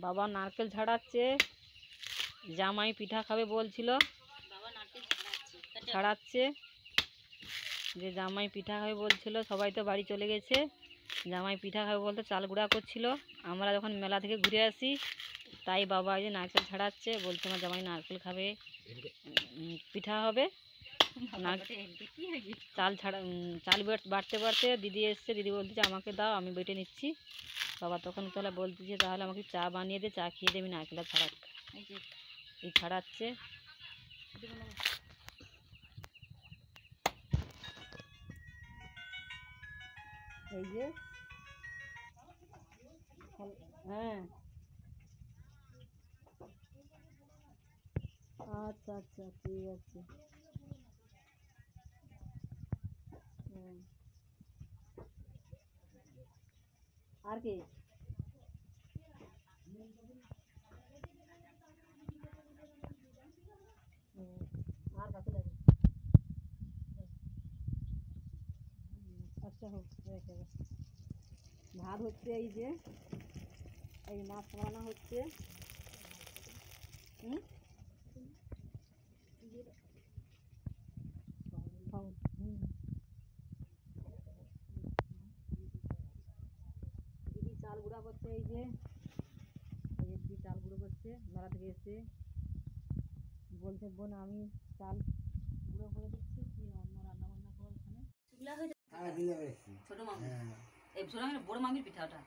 বাবা নারকেল ছাড়াচ্ছে, জামাই পিঠা খাবে বলছিল, ছাড়াচ্ছে। যে জামাই পিঠা খাবে বলছিল, সবাই তো বাড়ি চলে গেছে, জামাই পিঠা খাবে বলতে চাল গুঁড়া করছিল। আমরা যখন মেলা থেকে ঘুরে আসি, তাই বাবা এই যে নারকেল ছাড়াচ্ছে, বলছে আমার জামাই নারকেল খাবে, পিঠা হবে। চাল বাটতে বাটতে দিদি এসছে, দিদি বলতেছে আমাকে দাও, আমি বেটে নিচ্ছি। বাবা তখন তাহলে বলতেছে তাহলে আমাকে চা বানিয়ে দে, চা খেয়ে দেবি, নারকেলটা ছাড়া এই ছাড়াচ্ছে। এই যে হ্যাঁ, আচ্ছা আচ্ছা ঠিক আছে। আর কি আর বাকি লাগে, আচ্ছা হোক। ভাত হচ্ছে, এই যে এই মাছ বানানো হচ্ছে। দিদি চাল গুঁড়া করছে, এই যে দিদি চাল গুঁড়ো করছে, মেলা থেকে এসে বলছে বোন আমি চাল গুঁড়ো করে দিচ্ছি, কি অন্য রান্না বান্না কর ওখানে। ছোট মামি, এই ছোট মামি বড় মামির পিঠা, ওটা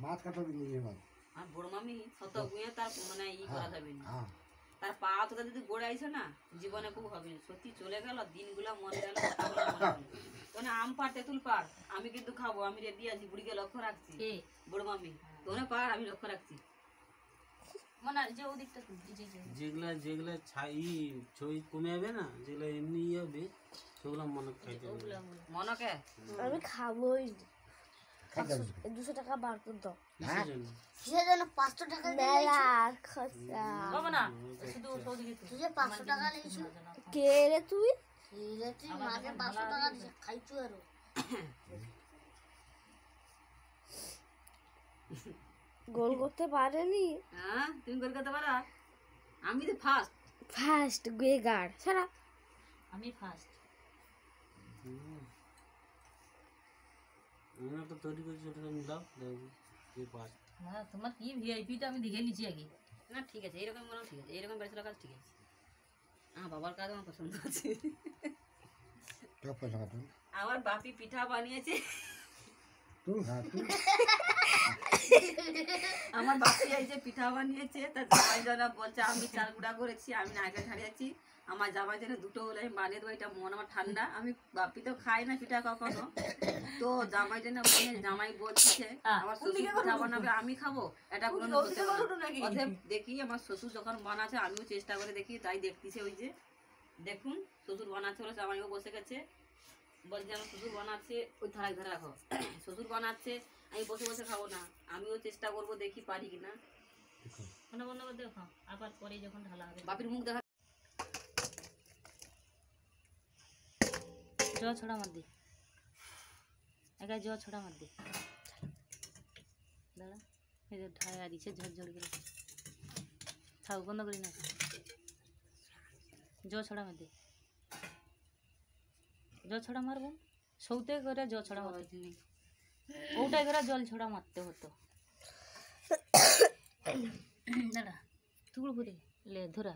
মাছ কাটা দিলে মাছ আর বড় মামি শত গুঁয়ে তার মানে ই করা যাবে না, তার পা তোটা যদি গড়ে আইছে না, জীবনে খুব হবে না। সত্যি চলে গেল দিনগুলা, মনে গেল তোনে আম পাড় তেঁতুল পাড়, আমি কিন্তু খাবো, আমি রেডি আছি, বুড়িকে লক্ষ্য রাখছি। বড় মামি তোনে পাড়, আমি লক্ষ্য রাখছি। মানে যে ওদিকটা যেগুলা যেগুলা ছাই ছই কমে যাবে না, যেগুলা এমনি হবে সেগুলো মনক খাইতে হবে। মনকে আমি খাবোই। 200 টাকা বার করে দাও, কিসের জন্য 500 টাকা মেলা খরচা বাবা না, শুধু তুই যে 500 টাকা নিয়েছিস, কে রে তুই? রে তুই মাঝে 500 টাকা দিছিস, খাইছু আরো। গোল করতে পারেনি। হ্যাঁ তুমি গোল করতে পারো, আমি তো ফার্স্ট গুয়েগার সারা, আমি ফার্স্ট। আমরা তো তৈরি করেছি, ওটা মিলাও দেখো কে ফার্স্ট। হ্যাঁ তোমার কি ভিআইপিটা আমি দেখে নিচ্ছি আগে। না ঠিক আছে, এইরকম মনে ঠিক আছে, এইরকম বেড়ে কাজ ঠিক আছে। বাবার কাজ আমার পছন্দ আছে। আমার বাপি পিঠা বানিয়েছে, আমার বাপি এই যে পিঠা বানিয়েছে, তার জামাই জানা বলছে আমি চাল গুঁড়া করেছি, আমি নারকেল ছাড়িয়েছি, আমার জামাই জন্য দুটো হলে আমি বানিয়ে দেবো, এটা মন আমার ঠান্ডা। আমি বাপি তো খাই না পিঠা কখনো, তো জামাই জন্য জামাই বলছে আমার শ্বশুর পিঠা বানাবে, আমি খাবো, এটা কোনো দেখি আমার শ্বশুর যখন বানাচ্ছে আমিও চেষ্টা করে দেখি, তাই দেখতেছে। ওই যে দেখুন শ্বশুর বানাচ্ছে বলে জামাইও বসে গেছে, বলছে আমার শ্বশুর বানাচ্ছে, ওই ধারে ধারে রাখো, শ্বশুর বানাচ্ছে আমি বসে বসে খাবো না, আমিও চেষ্টা করবো দেখি পারি কিনা। বন্ধ করে দেখো, আবার পরে যখন ঢালা হবে বাপির মুখ দেখা। জ ছড়া মার দি, একা জ ছড়া মার দি, দাঁড়া এই যে ঢায়া দিচ্ছে ঝরঝর করে, থাক বন্ধ করি না, জ ছড়া মার দি, জ ছড়া মারবো, সৌতে করে জ ছড়া মারতে, ওটাই করে জল ছড়া মারতে হতো। দাঁড়া তুগুড় করে লে ধরা,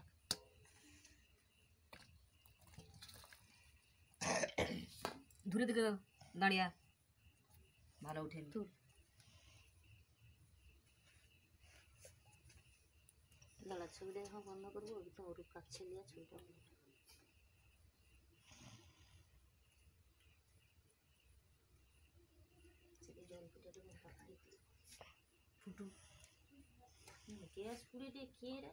ধরে দিকে দাঁড়িয়া ভালো উঠে তুল। দাঁড়া ছবিটা এখন বন্ধ করবো, তো ওর কাছে নিয়ে ছবিটা ফুটু গ্যাস পুড়ে দিয়ে কে রে,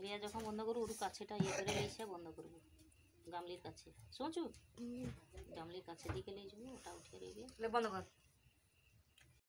রিয়া যখন বন্ধ করবো ওর কাছেটা ইয়ে করে এসে বন্ধ করবো। গামলির কাছে সোচু গামলির কাছে দিকে নিয়ে যাবো ওটা উঠে রইবে বন্ধ কর।